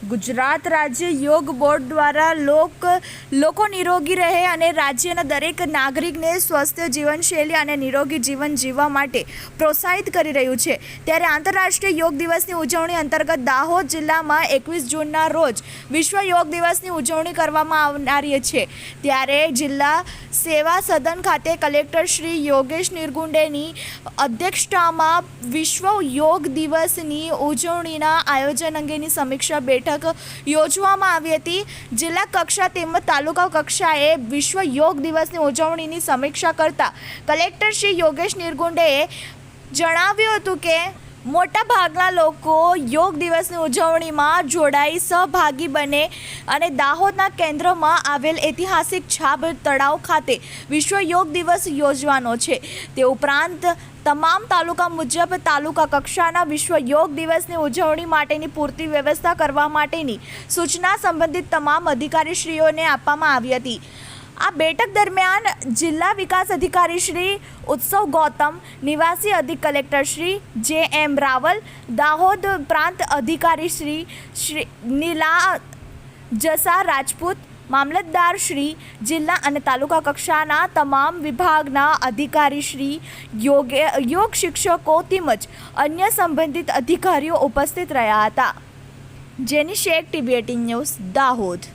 ગુજરાત રાજ્ય યોગ બોર્ડ દ્વારા લોકો નિરોગી રહે અને રાજ્યના દરેક નાગરિકને સ્વસ્થ જીવનશૈલી અને નિરોગી જીવન જીવવા માટે પ્રોત્સાહિત કરી રહ્યું છે। ત્યારે આંતરરાષ્ટ્રીય યોગ દિવસની ઉજવણી અંતર્ગત દાહોદ જિલ્લામાં 21 જૂનના રોજ વિશ્વ યોગ દિવસની ઉજવણી કરવામાં આવનારી છે। ત્યારે જિલ્લા સેવા સદન ખાતે કલેક્ટર શ્રી યોગેશ નિરગુંડેની અધ્યક્ષતામાં વિશ્વ યોગ દિવસની ઉજવણીના આયોજન અંગેની સમીક્ષા બેઠક યોજવામાં આવી હતી। જિલ્લા કક્ષા તેમજ તાલુકા કક્ષાએ વિશ્વ યોગ દિવસની ઉજવણીની સમીક્ષા કરતા કલેક્ટર શ્રી યોગેશ નિરગુંડેએ જણાવ્યું હતું કે મોટા ભાગના લોકો યોગ દિવસની ઉજવણીમાં જોડાઈ સહભાગી બને અને દાહોદના કેન્દ્રમાં આવેલ ઐતિહાસિક છાબ તળાવ ખાતે વિશ્વ યોગ દિવસ યોજવાનો છે। તે ઉપરાંત તમામ તાલુકા મુજબ તાલુકા કક્ષાના વિશ્વ યોગ દિવસની ઉજવણી માટેની પૂરતી વ્યવસ્થા કરવા માટેની સૂચના સંબંધિત તમામ અધિકારીશ્રીઓને આપવામાં આવી હતી। આ બેઠક દરમિયાન જિલ્લા વિકાસ અધિકારી શ્રી ઉત્સવ ગૌતમ, નિવાસી અધિક કલેક્ટર શ્રી જે.એમ. રાવલ, દાહોદ પ્રાંત અધિકારી શ્રી નીલા જસા રાજપૂત, મામલતદાર શ્રી, જિલ્લા અને તાલુકા કક્ષાના તમામ વિભાગના અધિકારી શ્રી, યોગ શિક્ષકો તેમજ અન્ય સંબંધિત અધિકારીઓ ઉપસ્થિત રહ્યા હતા। જેની શેખ, ટીવી 18 ન્યૂઝ, દાહોદ।